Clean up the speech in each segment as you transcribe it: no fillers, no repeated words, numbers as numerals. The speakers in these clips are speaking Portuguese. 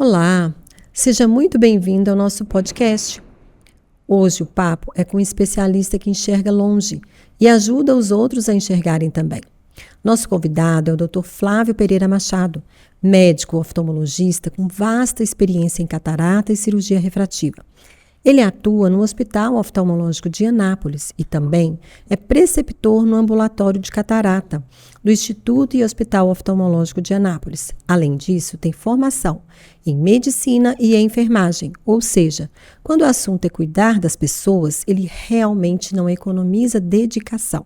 Olá, seja muito bem-vindo ao nosso podcast. Hoje o papo é com um especialista que enxerga longe e ajuda os outros a enxergarem também. Nosso convidado é o Dr. Flávio Pereira Machado, médico oftalmologista com vasta experiência em catarata e cirurgia refrativa. Ele atua no Hospital Oftalmológico de Anápolis e também é preceptor no ambulatório de catarata do Instituto e Hospital Oftalmológico de Anápolis. Além disso, tem formação em medicina e em enfermagem, ou seja, quando o assunto é cuidar das pessoas, ele realmente não economiza dedicação.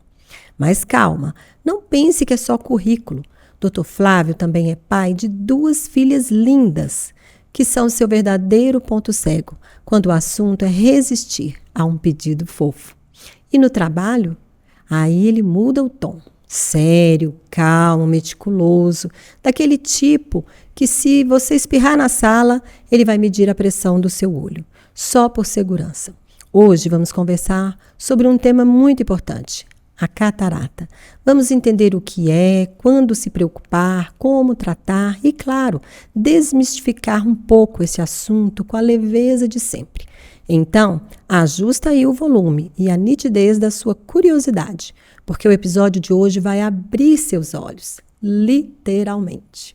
Mas calma, não pense que é só currículo. Dr. Flávio também é pai de 2 filhas lindas, que são seu verdadeiro ponto cego, quando o assunto é resistir a um pedido fofo. E no trabalho, aí ele muda o tom. Sério, calmo, meticuloso, daquele tipo que se você espirrar na sala, ele vai medir a pressão do seu olho, só por segurança. Hoje vamos conversar sobre um tema muito importante, a catarata. Vamos entender o que é, quando se preocupar, como tratar e, claro, desmistificar um pouco esse assunto com a leveza de sempre. Então, ajusta aí o volume e a nitidez da sua curiosidade, porque o episódio de hoje vai abrir seus olhos, literalmente.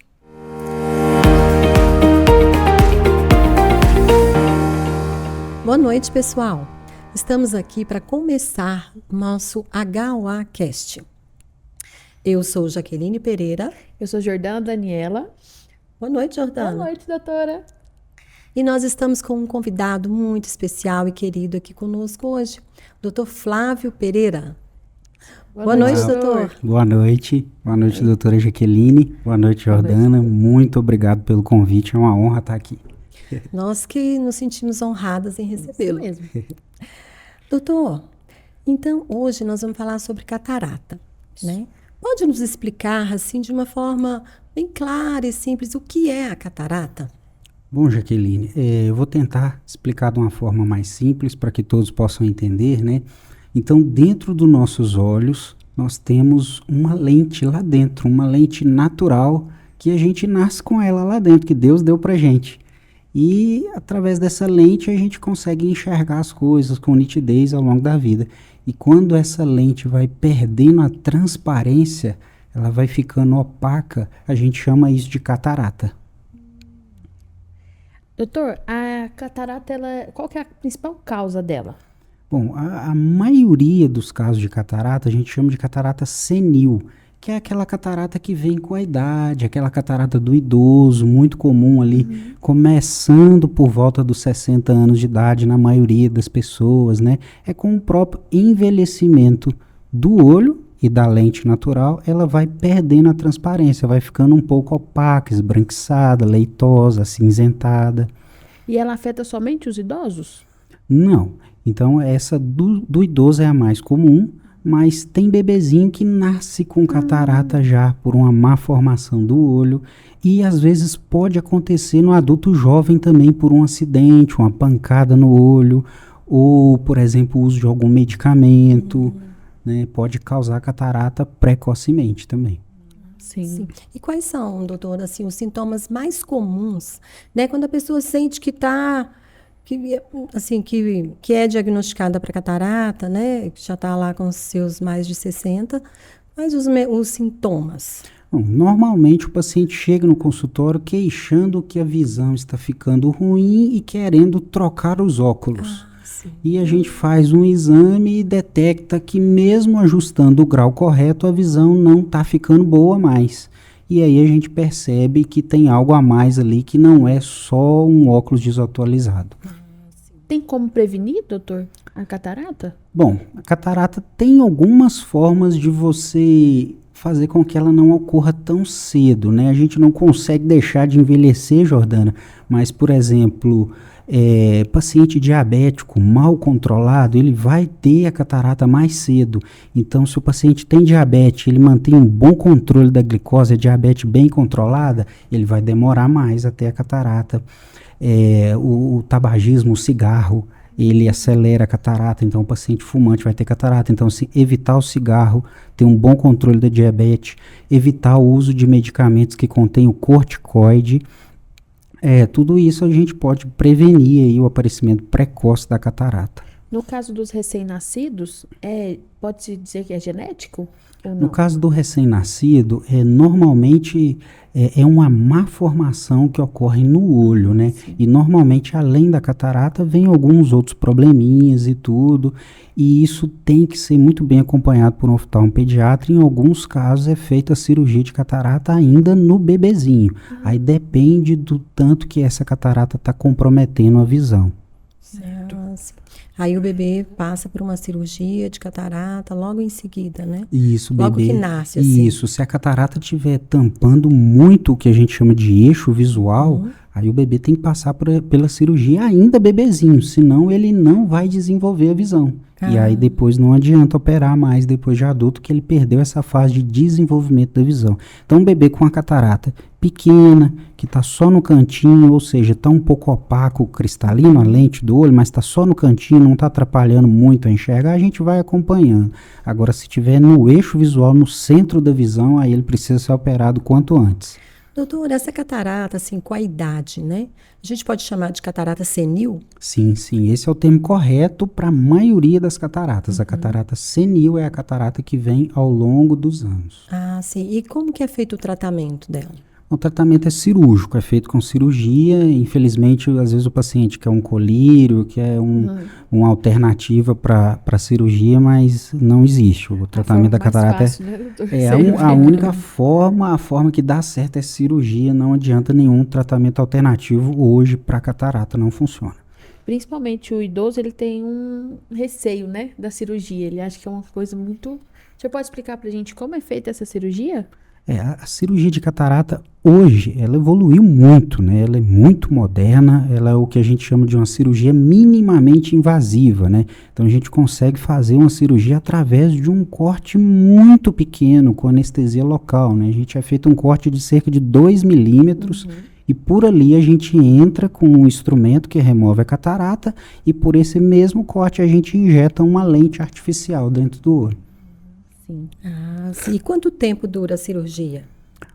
Boa noite, pessoal. Estamos aqui para começar nosso HOA-Cast. Eu sou Jaqueline Pereira. Eu sou Jordana Daniela. Boa noite, Jordana. Boa noite, doutora. E nós estamos com um convidado muito especial e querido aqui conosco hoje, Dr. Flávio Pereira. Boa noite, doutor. Boa noite, doutora Jaqueline. Boa noite, Jordana. Muito obrigado pelo convite, é uma honra estar aqui. Nós que nos sentimos honradas em recebê-lo. Isso mesmo. Doutor, então hoje nós vamos falar sobre catarata, né? Pode nos explicar, assim, de uma forma bem clara e simples, o que é a catarata? Bom, Jaqueline, eu vou tentar explicar de uma forma mais simples para que todos possam entender, né? Então, dentro dos nossos olhos, nós temos uma lente lá dentro, uma lente natural que a gente nasce com ela lá dentro, que Deus deu pra gente. E através dessa lente a gente consegue enxergar as coisas com nitidez ao longo da vida. E quando essa lente vai perdendo a transparência, ela vai ficando opaca, a gente chama isso de catarata. Doutor, a catarata, qual que é a principal causa dela? Bom, a maioria dos casos de catarata a gente chama de catarata senil, que é aquela catarata que vem com a idade, aquela catarata do idoso, muito comum ali, começando por volta dos 60 anos de idade na maioria das pessoas, né? É com o próprio envelhecimento do olho e da lente natural, ela vai perdendo a transparência, vai ficando um pouco opaca, esbranquiçada, leitosa, acinzentada. E ela afeta somente os idosos? Não. Então, essa do idoso é a mais comum, mas tem bebezinho que nasce com catarata já por uma má formação do olho e às vezes pode acontecer no adulto jovem também por um acidente, uma pancada no olho ou, por exemplo, o uso de algum medicamento, né, pode causar catarata precocemente também. Sim. E quais são, doutora, assim, os sintomas mais comuns, né, quando a pessoa sente que está... que é diagnosticada para catarata, né? Que já está lá com seus mais de 60, mas os sintomas? Bom, normalmente o paciente chega no consultório queixando que a visão está ficando ruim e querendo trocar os óculos. E a gente faz um exame e detecta que mesmo ajustando o grau correto, a visão não está ficando boa mais. E aí a gente percebe que tem algo a mais ali, que não é só um óculos desatualizado. Tem como prevenir, doutor, a catarata? Bom, a catarata tem algumas formas de você fazer com que ela não ocorra tão cedo, né? A gente não consegue deixar de envelhecer, Jordana, mas, por exemplo, paciente diabético mal controlado, ele vai ter a catarata mais cedo. Então, se o paciente tem diabetes, ele mantém um bom controle da glicose, a diabetes bem controlada, ele vai demorar mais até a catarata. O tabagismo, o cigarro, ele acelera a catarata, então o paciente fumante vai ter catarata. Então, assim, evitar o cigarro, ter um bom controle da diabetes, evitar o uso de medicamentos que contêm o corticoide, Tudo isso a gente pode prevenir aí o aparecimento precoce da catarata. No caso dos recém-nascidos, pode-se dizer que é genético ou não? No caso do recém-nascido, normalmente é uma má formação que ocorre no olho, né? Sim. E normalmente, além da catarata, vem alguns outros probleminhas e tudo. E isso tem que ser muito bem acompanhado por um oftalmopediatra. Em alguns casos é feita a cirurgia de catarata ainda no bebezinho. Aí depende do tanto que essa catarata está comprometendo a visão. Certo. Aí o bebê passa por uma cirurgia de catarata logo em seguida, né? Isso, logo bebê. que nasce, assim. Isso, se a catarata estiver tampando muito o que a gente chama de eixo visual, aí o bebê tem que passar pela cirurgia ainda bebezinho, senão ele não vai desenvolver a visão. E aí depois não adianta operar mais depois de adulto, que ele perdeu essa fase de desenvolvimento da visão. Então um bebê com a catarata pequena, que está só no cantinho, ou seja, está um pouco opaco, cristalino, a lente do olho, mas está só no cantinho, não está atrapalhando muito a enxergar, a gente vai acompanhando. Agora, se tiver no eixo visual, no centro da visão, aí ele precisa ser operado quanto antes. Doutor, essa catarata, assim, com a idade, né? A gente pode chamar de catarata senil? Sim, esse é o termo correto para a maioria das cataratas. A catarata senil é a catarata que vem ao longo dos anos. Ah, sim. E como que é feito o tratamento dela? O tratamento é cirúrgico, é feito com cirurgia. Infelizmente, às vezes o paciente quer um colírio, quer uma alternativa para a cirurgia, mas não existe. O tratamento da catarata fácil, né, doutor? a única forma, a forma que dá certo é cirurgia. Não adianta nenhum tratamento alternativo hoje para catarata, não funciona. Principalmente o idoso, ele tem um receio, né, da cirurgia. Ele acha que é uma coisa muito... Você pode explicar pra gente como é feita essa cirurgia? A cirurgia de catarata hoje, ela evoluiu muito, né? Ela é muito moderna, ela é o que a gente chama de uma cirurgia minimamente invasiva, né? Então a gente consegue fazer uma cirurgia através de um corte muito pequeno, com anestesia local, né? A gente é feito um corte de cerca de 2 milímetros e por ali a gente entra com um instrumento que remove a catarata e por esse mesmo corte a gente injeta uma lente artificial dentro do olho. Sim. Ah, sim. E quanto tempo dura a cirurgia?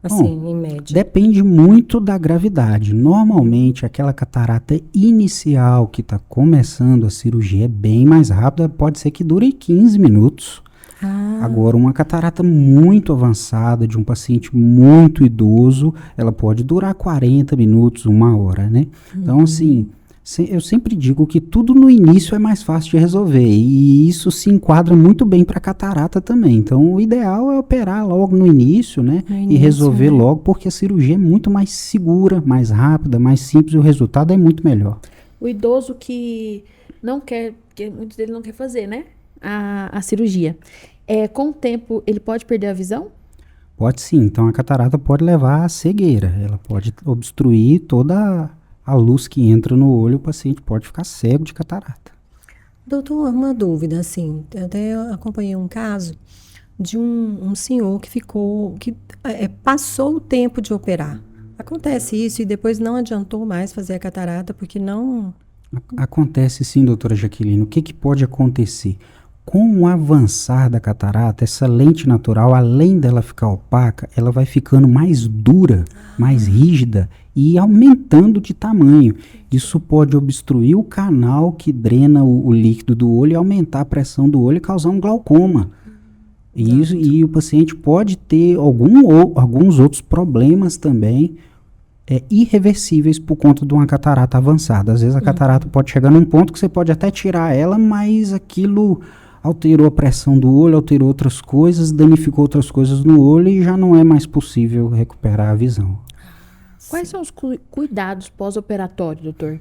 Assim, em média. Depende muito da gravidade. Normalmente, aquela catarata inicial que está começando a cirurgia é bem mais rápida, pode ser que dure 15 minutos. Agora, uma catarata muito avançada, de um paciente muito idoso, ela pode durar 40 minutos, 1 hora, né? Então, assim... Eu sempre digo que tudo no início é mais fácil de resolver e isso se enquadra muito bem para catarata também. Então, o ideal é operar logo no início, né? E resolver logo, porque a cirurgia é muito mais segura, mais rápida, mais simples e o resultado é muito melhor. O idoso que não quer, porque muitos deles não quer fazer, né? A cirurgia. Com o tempo, ele pode perder a visão? Pode sim. Então, a catarata pode levar à cegueira. Ela pode obstruir toda a luz que entra no olho, o paciente pode ficar cego de catarata. Doutor, uma dúvida, assim, eu até acompanhei um caso de um senhor que passou o tempo de operar. Acontece isso e depois não adiantou mais fazer a catarata porque não... Acontece sim, doutora Jaqueline. O que pode acontecer? Com o avançar da catarata, essa lente natural, além dela ficar opaca, ela vai ficando mais dura, mais rígida e aumentando de tamanho. Isso pode obstruir o canal que drena o líquido do olho e aumentar a pressão do olho e causar um glaucoma. E o paciente pode ter alguns outros problemas também irreversíveis por conta de uma catarata avançada. Às vezes a catarata pode chegar num ponto que você pode até tirar ela, mas aquilo alterou a pressão do olho, alterou outras coisas, danificou outras coisas no olho e já não é mais possível recuperar a visão. Quais são os cuidados pós-operatórios, doutor?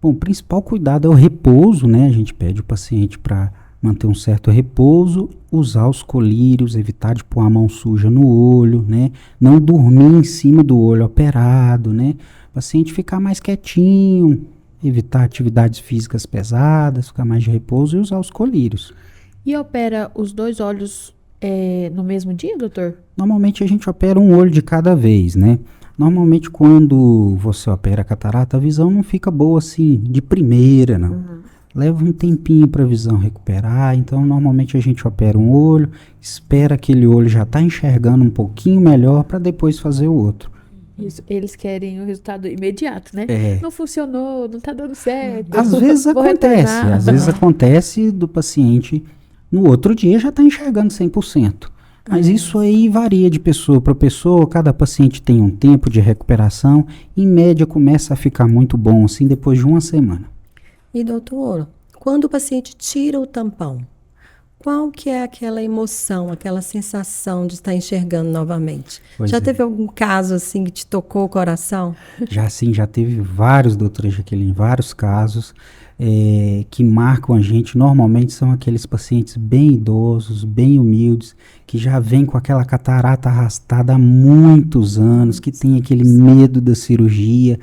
Bom, o principal cuidado é o repouso, né? A gente pede o paciente para manter um certo repouso, usar os colírios, evitar de pôr a mão suja no olho, né? Não dormir em cima do olho operado, né? O paciente ficar mais quietinho, evitar atividades físicas pesadas, ficar mais de repouso e usar os colírios. E opera os 2 olhos no mesmo dia, doutor? Normalmente a gente opera um olho de cada vez, né? Normalmente quando você opera a catarata, a visão não fica boa assim, de primeira, não. Leva um tempinho para a visão recuperar, então normalmente a gente opera um olho, espera aquele olho já tá enxergando um pouquinho melhor para depois fazer o outro. Isso, eles querem o resultado imediato, né? É. Não funcionou, não tá dando certo. Às vezes Vou acontece, retornar. às vezes acontece do paciente no outro dia já está enxergando 100%. Mas isso aí varia de pessoa para pessoa, cada paciente tem um tempo de recuperação, em média começa a ficar muito bom assim depois de uma semana. E doutor, quando o paciente tira o tampão, qual que é aquela emoção, aquela sensação de estar enxergando novamente? Pois Já é. teve algum caso assim que te tocou o coração? Já sim, já teve vários, doutora Jaqueline, vários casos que marcam a gente. Normalmente são aqueles pacientes bem idosos, bem humildes, que já vêm com aquela catarata arrastada há muitos anos, que tem aquele medo da cirurgia,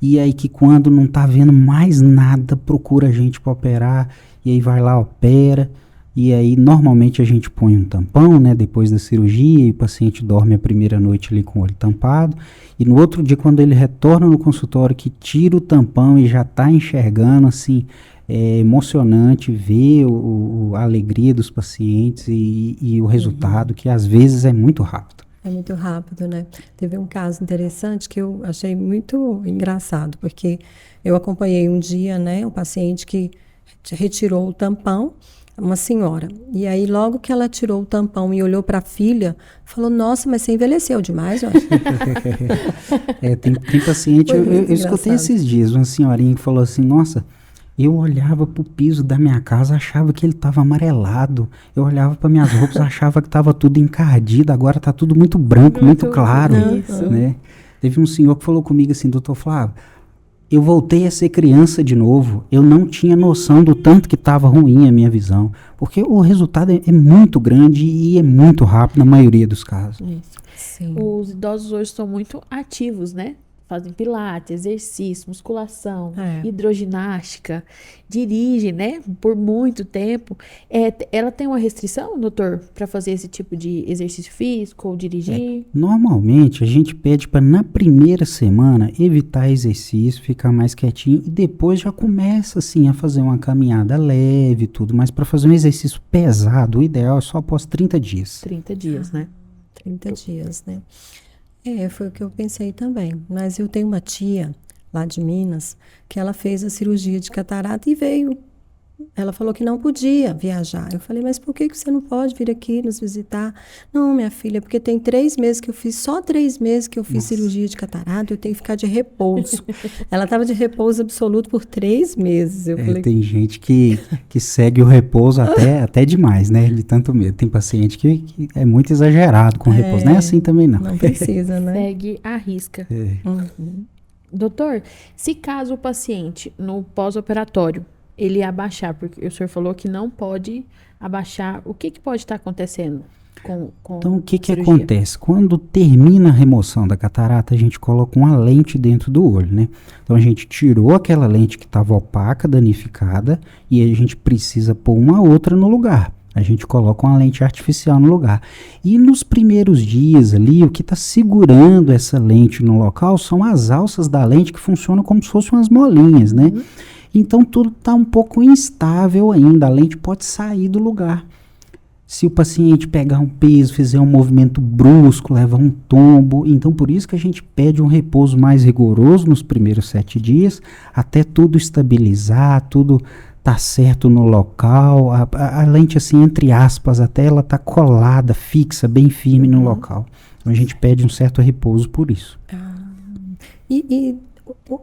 e aí que quando não está vendo mais nada, procura a gente para operar, e aí vai lá, opera. E aí, normalmente, a gente põe um tampão, né, depois da cirurgia, e o paciente dorme a primeira noite ali com o olho tampado. E no outro dia, quando ele retorna no consultório, que tira o tampão e já está enxergando, assim, é emocionante ver a alegria dos pacientes e o resultado, que às vezes é muito rápido. É muito rápido, né? Teve um caso interessante que eu achei muito engraçado, porque eu acompanhei um dia, né, um paciente que retirou o tampão, uma senhora. E aí, logo que ela tirou o tampão e olhou para a filha, falou, nossa, mas você envelheceu demais, olha. Tem paciente, Foi eu muito escutei engraçado. esses dias, uma senhorinha que falou assim, nossa, eu olhava pro piso da minha casa, achava que ele estava amarelado, eu olhava para minhas roupas, achava que estava tudo encardido, agora tá tudo muito branco, muito claro, isso. né? Teve um senhor que falou comigo assim, doutor Flávio, eu voltei a ser criança de novo. Eu não tinha noção do tanto que estava ruim a minha visão. Porque o resultado é muito grande e é muito rápido na maioria dos casos. Sim. Os idosos hoje são muito ativos, né? Fazem pilates, exercício, musculação, hidroginástica, dirigem, né? Por muito tempo. Ela tem uma restrição, doutor, para fazer esse tipo de exercício físico ou dirigir? Normalmente, a gente pede para na primeira semana evitar exercício, ficar mais quietinho e depois já começa assim a fazer uma caminhada leve e tudo. Mas para fazer um exercício pesado, o ideal é só após 30 dias. 30 dias, né? 30 dias, né? Foi o que eu pensei também. Mas eu tenho uma tia lá de Minas que ela fez a cirurgia de catarata e veio. Ela falou que não podia viajar. Eu falei, mas por que você não pode vir aqui nos visitar? Não, minha filha, porque tem 3 meses que eu fiz, só 3 meses que eu fiz cirurgia de catarata, eu tenho que ficar de repouso. Ela estava de repouso absoluto por 3 meses. Eu falei, Tem gente que segue o repouso até demais, né? De tanto medo. Tem paciente que é muito exagerado com o repouso. Não é assim também, não. não precisa, né? Segue a risca. Doutor, se caso o paciente, no pós-operatório, ele abaixar, porque o senhor falou que não pode abaixar, o que pode estar acontecendo com Então, o que a cirurgia? acontece? Quando termina a remoção da catarata, a gente coloca uma lente dentro do olho, né? Então, a gente tirou aquela lente que estava opaca, danificada, e a gente precisa pôr uma outra no lugar. A gente coloca uma lente artificial no lugar. E nos primeiros dias ali, o que está segurando essa lente no local são as alças da lente que funcionam como se fossem umas molinhas, né? Então, tudo está um pouco instável ainda. A lente pode sair do lugar. Se o paciente pegar um peso, fizer um movimento brusco, levar um tombo. Então, por isso que a gente pede um repouso mais rigoroso nos primeiros 7 dias, até tudo estabilizar, tudo tá certo no local. A lente, assim, entre aspas, até ela tá colada, fixa, bem firme no local. Então, a gente pede um certo repouso por isso. E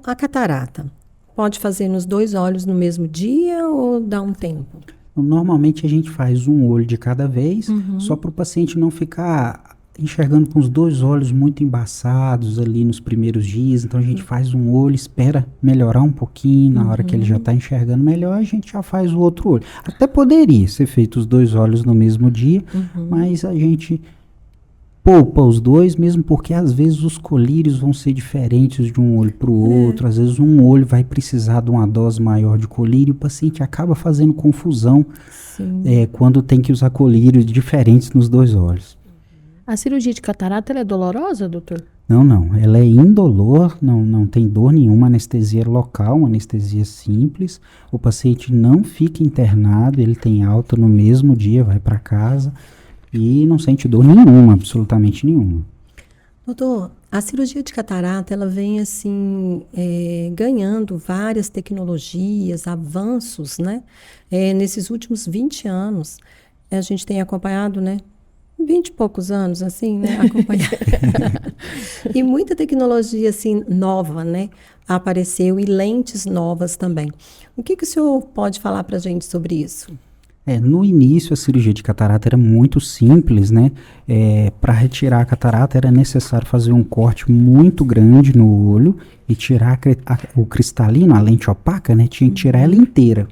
a catarata? Pode fazer nos 2 olhos no mesmo dia ou dá um tempo? Normalmente a gente faz um olho de cada vez, só para o paciente não ficar enxergando com os 2 olhos muito embaçados ali nos primeiros dias. Então a gente faz um olho, espera melhorar um pouquinho, na hora que ele já está enxergando melhor, a gente já faz o outro olho. Até poderia ser feito os 2 olhos no mesmo dia, mas a gente poupa os 2, mesmo porque às vezes os colírios vão ser diferentes de um olho para o outro, às vezes um olho vai precisar de uma dose maior de colírio, o paciente acaba fazendo confusão quando tem que usar colírios diferentes nos 2 olhos. A cirurgia de catarata, ela é dolorosa, doutor? Não, ela é indolor, não tem dor nenhuma, anestesia local, uma anestesia simples, o paciente não fica internado, ele tem alta no mesmo dia, vai para casa, e não sente dor nenhuma, absolutamente nenhuma. Doutor, A cirurgia de catarata, ela vem assim, ganhando várias tecnologias, avanços, né? Nesses últimos 20 anos, a gente tem acompanhado, né? 20 e poucos anos, assim, né? Acompanhado. E muita tecnologia, assim, nova, né? Apareceu e lentes novas também. O que o senhor pode falar para a gente sobre isso? No início, a cirurgia de catarata era muito simples, né? Para retirar a catarata era necessário fazer um corte muito grande no olho e tirar o cristalino, a lente opaca, né? Tinha que tirar ela inteira.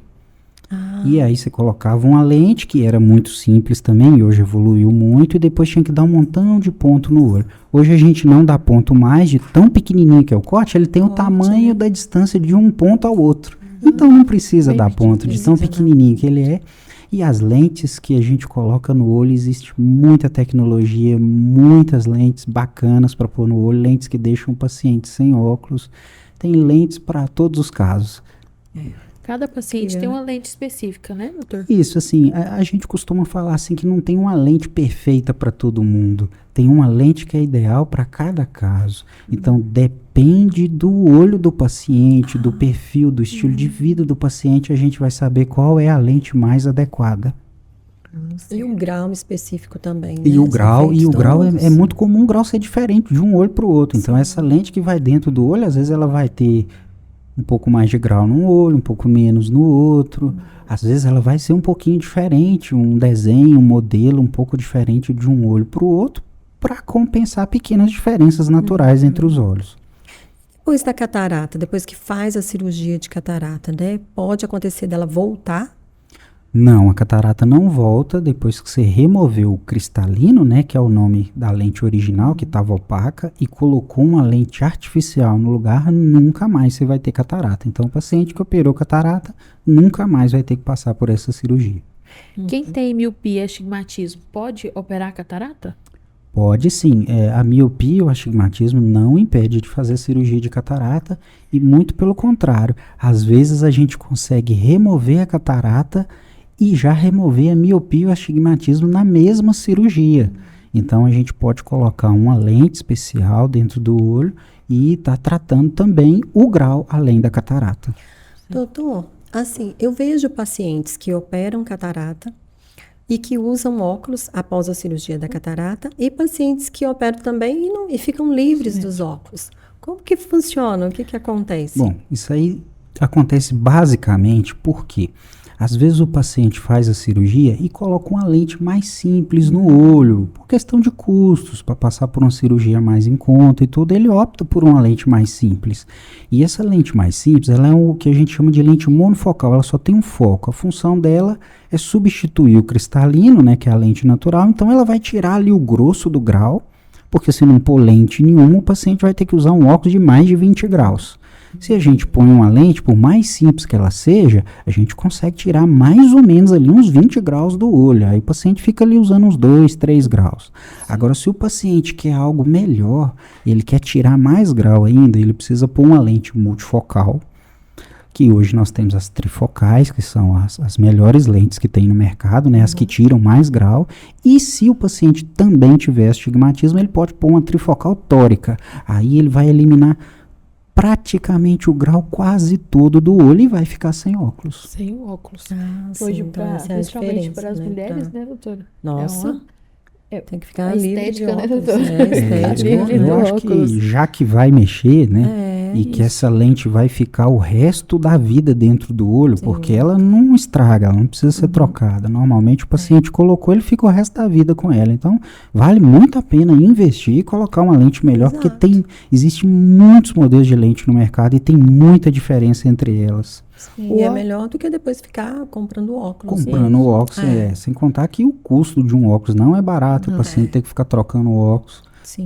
E aí você colocava uma lente, que era muito simples também, e hoje evoluiu muito, e depois tinha que dar um montão de ponto no olho. Hoje a gente não dá ponto mais, de tão pequenininho que é o corte, ele tem o tamanho da distância de um ponto ao outro. Então não precisa dar ponto, de tão pequenininho que ele é. E as lentes que a gente coloca no olho, existe muita tecnologia, muitas lentes bacanas para pôr no olho, lentes que deixam o paciente sem óculos. Tem lentes para todos os casos. Cada paciente tem uma lente específica, né, doutor? Isso, assim, a gente costuma falar assim que não tem uma lente perfeita para todo mundo. Tem uma lente que é ideal para cada caso. Então, depende do olho do paciente, do perfil, do estilo de vida do paciente, a gente vai saber qual é a lente mais adequada. E o grau específico também, né? E o grau é muito comum o grau ser diferente de um olho para o outro. Então, essa lente que vai dentro do olho, às vezes ela vai ter um pouco mais de grau num olho, um pouco menos no outro. Às vezes ela vai ser um pouquinho diferente, um desenho, um modelo um pouco diferente de um olho para o outro, para compensar pequenas diferenças naturais entre os olhos. Depois da catarata, depois que faz a cirurgia de catarata, né? Pode acontecer dela voltar? Não, a catarata não volta depois que você removeu o cristalino, né, que é o nome da lente original, que estava opaca, e colocou uma lente artificial no lugar, nunca mais você vai ter catarata. Então, o paciente que operou catarata nunca mais vai ter que passar por essa cirurgia. Quem tem miopia e astigmatismo pode operar catarata? Pode sim. A miopia e o astigmatismo não impede de fazer cirurgia de catarata, e muito pelo contrário. Às vezes a gente consegue remover a catarata e já remover a miopia e o astigmatismo na mesma cirurgia. Então a gente pode colocar uma lente especial dentro do olho e tá tratando também o grau além da catarata. Doutor, assim, eu vejo pacientes que operam catarata e que usam óculos após a cirurgia da catarata, e pacientes que operam também e ficam livres dos óculos. Como que funciona? O que acontece? Bom, isso aí acontece basicamente porque às vezes o paciente faz a cirurgia e coloca uma lente mais simples no olho, por questão de custos, para passar por uma cirurgia mais em conta e tudo, ele opta por uma lente mais simples. E essa lente mais simples, ela é o que a gente chama de lente monofocal, ela só tem um foco. A função dela é substituir o cristalino, né, que é a lente natural, então ela vai tirar ali o grosso do grau, porque se não pôr lente nenhuma, o paciente vai ter que usar um óculos de mais de 20 graus. Se a gente põe uma lente, por mais simples que ela seja, a gente consegue tirar mais ou menos ali uns 20 graus do olho. Aí o paciente fica ali usando uns 2, 3 graus. Agora, se o paciente quer algo melhor, ele quer tirar mais grau ainda, ele precisa pôr uma lente multifocal, que hoje nós temos as trifocais, que são as melhores lentes que tem no mercado, né? As que tiram mais grau. E se o paciente também tiver astigmatismo, ele pode pôr uma trifocal tórica. Aí ele vai eliminar praticamente o grau quase todo do olho e vai ficar sem óculos. Sem óculos. Hoje, principalmente para as mulheres, né, doutora? Nossa. Tem que ficar livre de óculos. Né, estética. Eu acho que já que vai mexer, né, e que essa lente vai ficar o resto da vida dentro do olho, porque ela não estraga, ela não precisa ser trocada. Normalmente o paciente colocou, ele fica o resto da vida com ela. Então, vale muito a pena investir e colocar uma lente melhor, porque existem muitos modelos de lente no mercado e tem muita diferença entre elas. E é melhor do que depois ficar comprando óculos. Comprando óculos, sem contar que o custo de um óculos não é barato, o paciente tem que ficar trocando óculos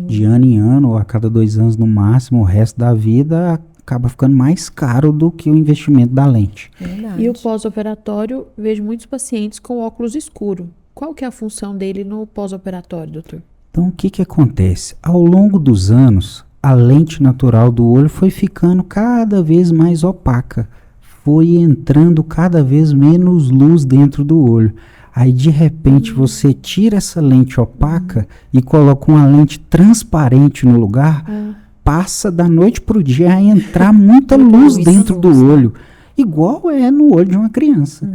de ano em ano, ou a cada 2 anos no máximo, o resto da vida acaba ficando mais caro do que o investimento da lente. E o pós-operatório, vejo muitos pacientes com óculos escuro. Qual que é a função dele no pós-operatório, doutor? Então, o que acontece? Ao longo dos anos, a lente natural do olho foi ficando cada vez mais opaca. Foi entrando cada vez menos luz dentro do olho. Aí, de repente, você tira essa lente opaca e coloca uma lente transparente no lugar, passa da noite para o dia a entrar muita luz dentro do olho. Igual é no olho de uma criança.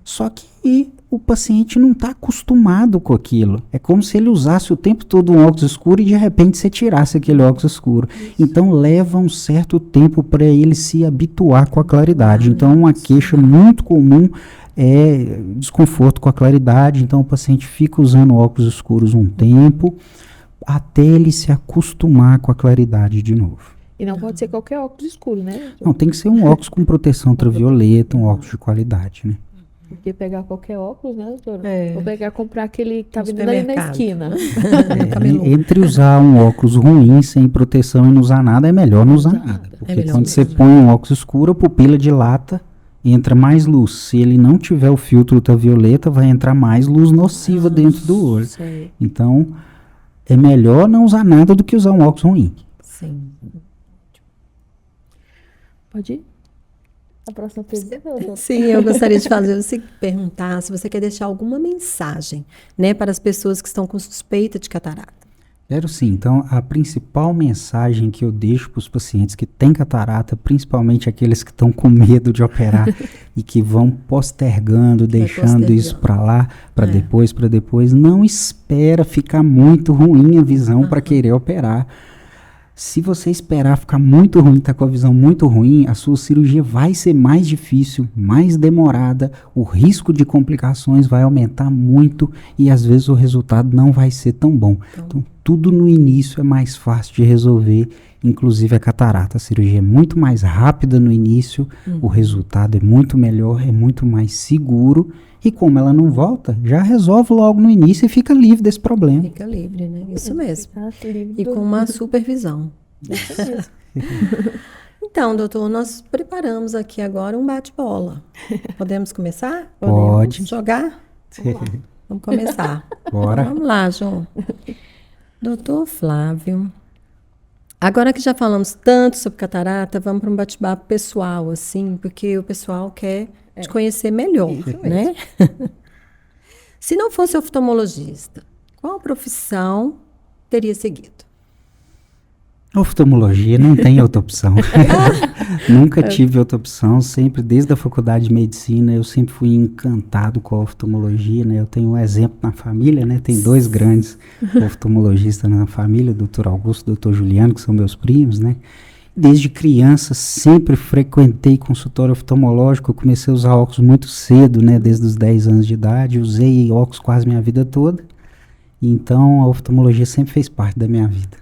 Só que o paciente não está acostumado com aquilo. É como se ele usasse o tempo todo um óculos escuro e de repente você tirasse aquele óculos escuro. Então leva um certo tempo para ele se habituar com a claridade. Então uma queixa muito comum é desconforto com a claridade. Então o paciente fica usando óculos escuros um tempo até ele se acostumar com a claridade de novo. E não pode ser qualquer óculos escuro, né? Não, tem que ser um óculos com proteção ultravioleta, um óculos de qualidade, né? Porque pegar qualquer óculos, né, doutora? É. Ou comprar aquele que tá vendendo ali na esquina. Entre usar um óculos ruim, sem proteção e não usar nada, é melhor não usar nada. Porque quando você põe um óculos escuro, a pupila dilata, entra mais luz. Se ele não tiver o filtro ultravioleta, vai entrar mais luz nociva dentro do olho. Sei. Então, é melhor não usar nada do que usar um óculos ruim. Sim. Pode ir? A próxima pergunta? Sim, eu gostaria de fazer você perguntar se você quer deixar alguma mensagem, né, para as pessoas que estão com suspeita de catarata. Quero sim. Então, a principal mensagem que eu deixo para os pacientes que têm catarata, principalmente aqueles que estão com medo de operar e que vão postergando, deixando isso para lá, para depois, não espera ficar muito ruim a visão para querer operar. Se você esperar ficar muito ruim, tá com a visão muito ruim, a sua cirurgia vai ser mais difícil, mais demorada, o risco de complicações vai aumentar muito e às vezes o resultado não vai ser tão bom. Então, tudo no início é mais fácil de resolver, inclusive a catarata. A cirurgia é muito mais rápida no início, o resultado é muito melhor, é muito mais seguro. E como ela não volta, já resolve logo no início e fica livre desse problema. Fica livre, né? Isso mesmo. E com uma supervisão. Isso mesmo. Então, doutor, nós preparamos aqui agora um bate-bola. Podemos começar? Pode. Podemos jogar? Vamos começar. Bora. Vamos lá, João. Doutor Flávio, agora que já falamos tanto sobre catarata, vamos para um bate-papo pessoal, assim, porque o pessoal quer te conhecer melhor, né? Se não fosse oftalmologista, qual profissão teria seguido? Oftalmologia não tem outra opção. Nunca tive outra opção, sempre, desde a faculdade de medicina, eu sempre fui encantado com a oftalmologia, né? Eu tenho um exemplo na família, né? Tem 2 grandes oftalmologistas na família, o doutor Augusto e o doutor Juliano, que são meus primos, né? Desde criança, sempre frequentei consultório oftalmológico, eu comecei a usar óculos muito cedo, né? Desde os 10 anos de idade, usei óculos quase minha vida toda, então a oftalmologia sempre fez parte da minha vida.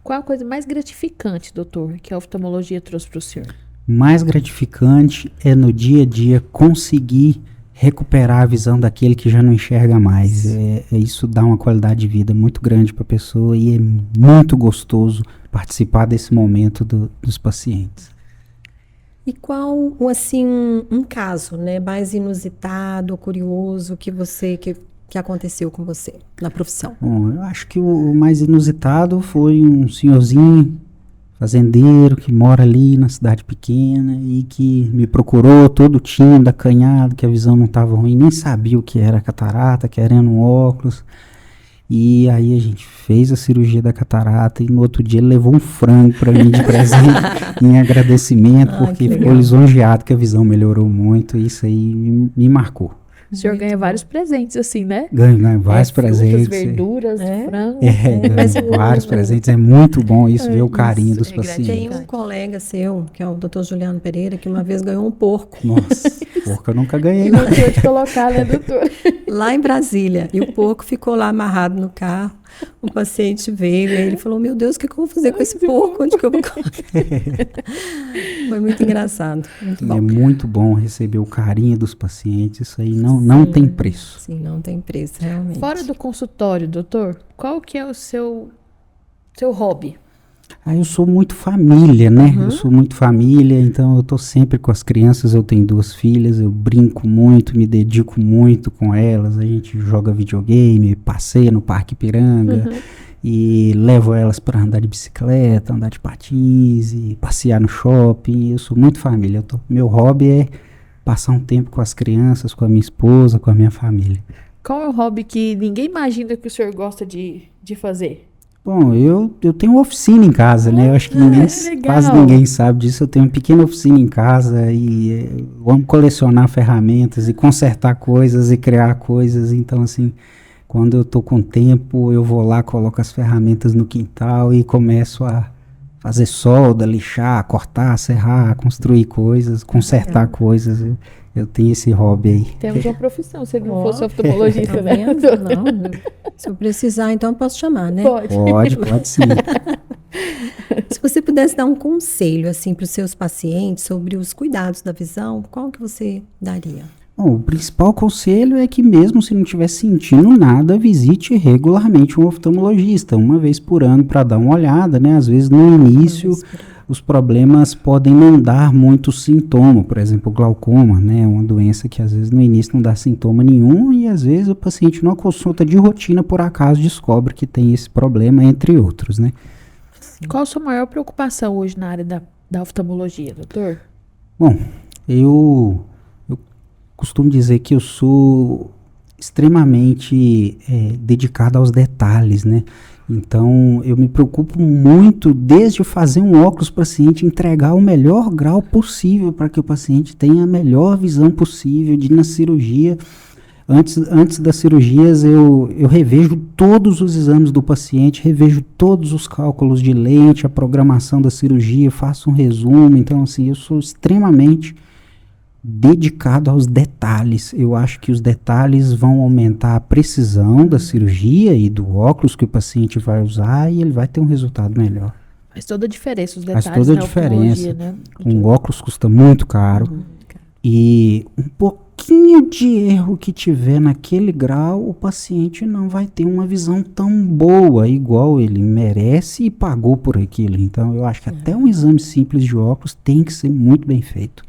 Qual a coisa mais gratificante, doutor, que a oftalmologia trouxe para o senhor? Mais gratificante é no dia a dia conseguir recuperar a visão daquele que já não enxerga mais. Isso dá uma qualidade de vida muito grande para a pessoa e é muito gostoso participar desse momento dos pacientes. E qual, assim, um caso, né, mais inusitado, curioso que aconteceu com você na profissão? Bom, eu acho que o mais inusitado foi um senhorzinho fazendeiro que mora ali na cidade pequena e que me procurou todo tímido, acanhado, que a visão não estava ruim, nem sabia o que era catarata, querendo um óculos. E aí a gente fez a cirurgia da catarata e no outro dia ele levou um frango para mim de presente em agradecimento, porque ficou lisonjeado que a visão melhorou muito e isso aí me marcou. O senhor ganha vários presentes, assim, né? Ganho vários presentes. Frutas, verduras, frango. Ganho vários presentes. É muito bom isso, ver o carinho dos pacientes. Tem um colega seu, que é o doutor Juliano Pereira, que uma vez ganhou um porco. Nossa, porco eu nunca ganhei. E não tinha de colocar, né, doutor? Lá em Brasília. E o porco ficou lá amarrado no carro. O paciente veio e ele falou, meu Deus, o que eu vou fazer com esse porco? Onde que eu vou colocar? Foi muito engraçado. Muito bom. É muito bom receber o carinho dos pacientes. Isso aí não tem preço. Sim, não tem preço, realmente. Fora do consultório, doutor, qual que é o seu hobby? Eu sou muito família, né? Eu sou muito família, então eu tô sempre com as crianças, eu tenho 2 filhas, eu brinco muito, me dedico muito com elas, a gente joga videogame, passeia no Parque Ipiranga e levo elas para andar de bicicleta, andar de patins e passear no shopping. Eu sou muito família, meu hobby é passar um tempo com as crianças, com a minha esposa, com a minha família. Qual é o hobby que ninguém imagina que o senhor gosta de fazer? Bom, eu tenho uma oficina em casa, né? Eu acho que quase ninguém sabe disso. Eu tenho uma pequena oficina em casa e eu amo colecionar ferramentas e consertar coisas e criar coisas. Então, assim, quando eu tô com tempo, eu vou lá, coloco as ferramentas no quintal e começo a fazer solda, lixar, cortar, serrar, construir coisas, consertar coisas. Eu tenho esse hobby aí. Temos uma profissão, se ele não fosse oftalmologista, né? Não, se eu precisar, então eu posso chamar, né? Pode sim. Se você pudesse dar um conselho, assim, para os seus pacientes sobre os cuidados da visão, qual que você daria? Bom, o principal conselho é que mesmo se não estiver sentindo nada, visite regularmente um oftalmologista, uma vez por ano para dar uma olhada, né? Às vezes no início os problemas podem não dar muito sintoma, por exemplo, o glaucoma, né? É uma doença que às vezes no início não dá sintoma nenhum e às vezes o paciente numa consulta de rotina por acaso descobre que tem esse problema, entre outros, né? Qual a sua maior preocupação hoje na área da oftalmologia, doutor? Bom, eu costumo dizer que eu sou extremamente dedicado aos detalhes, né? Então, eu me preocupo muito desde fazer um óculos para o paciente, entregar o melhor grau possível para que o paciente tenha a melhor visão possível na cirurgia. Antes das cirurgias, eu revejo todos os exames do paciente, revejo todos os cálculos de lente, a programação da cirurgia, faço um resumo. Então, assim, eu sou extremamente dedicado aos detalhes. Eu acho que os detalhes vão aumentar a precisão da cirurgia e do óculos que o paciente vai usar e ele vai ter um resultado melhor. Faz toda a diferença os detalhes. Faz toda a diferença. Né? Um óculos custa muito caro e um pouquinho de erro que tiver naquele grau, o paciente não vai ter uma visão tão boa, igual ele merece e pagou por aquilo. Então, eu acho que até um exame simples de óculos tem que ser muito bem feito.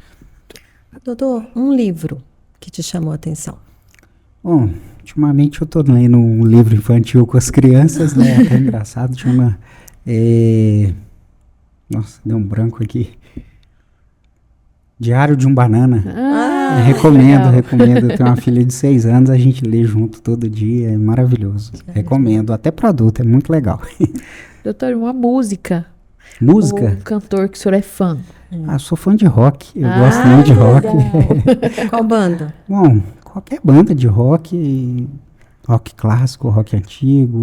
Doutor, um livro que te chamou a atenção? Bom, ultimamente eu estou lendo um livro infantil com as crianças, né? Até engraçado, chama... Nossa, deu um branco aqui. Diário de um Banana. Recomendo. Eu tenho uma filha de 6 anos, a gente lê junto todo dia, é maravilhoso. Recomendo, até para adulto, é muito legal. Doutor, uma música. Música? Um cantor que o senhor é fã. Sou fã de rock, eu gosto muito de rock. Qual banda? Bom, qualquer banda de rock, rock clássico, rock antigo,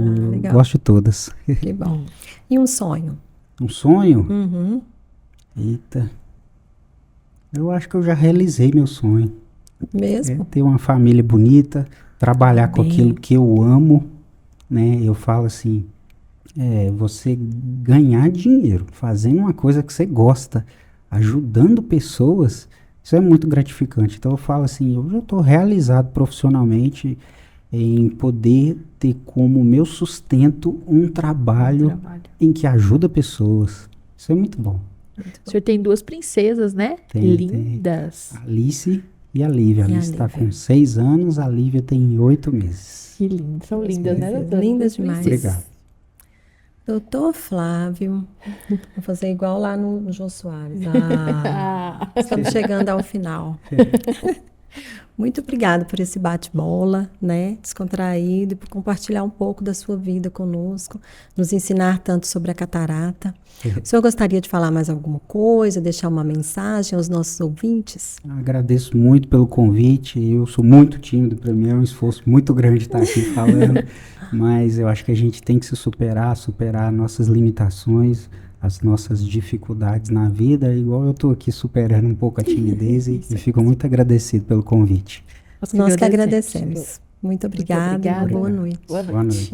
gosto de todas. Que bom. E um sonho? Um sonho? Uhum. Eita, eu acho que eu já realizei meu sonho. Mesmo? Ter uma família bonita, trabalhar com aquilo que eu amo, né? Eu falo assim, você ganhar dinheiro fazendo uma coisa que você gosta, ajudando pessoas, isso é muito gratificante. Então eu falo assim, eu já estou realizado profissionalmente em poder ter como meu sustento um trabalho em que ajuda pessoas. Isso é muito bom. O senhor tem 2 princesas, né? Lindas. Tem. Alice e a Lívia. A Alice está com 6 anos, a Lívia tem 8 meses. Que lindas. São lindas, né, doutor? Lindas demais. Obrigado. Doutor Flávio, vou fazer igual lá no Jô Soares. Estamos chegando ao final. Muito obrigada por esse bate-bola, né? Descontraído, e por compartilhar um pouco da sua vida conosco, nos ensinar tanto sobre a catarata. O senhor gostaria de falar mais alguma coisa, deixar uma mensagem aos nossos ouvintes? Agradeço muito pelo convite. Eu sou muito tímido, para mim é um esforço muito grande estar aqui falando, mas eu acho que a gente tem que se superar nossas limitações, as nossas dificuldades na vida, igual eu estou aqui superando um pouco a timidez e fico muito agradecido pelo convite. Nós que agradecemos. Muito obrigada. Boa noite. Boa noite.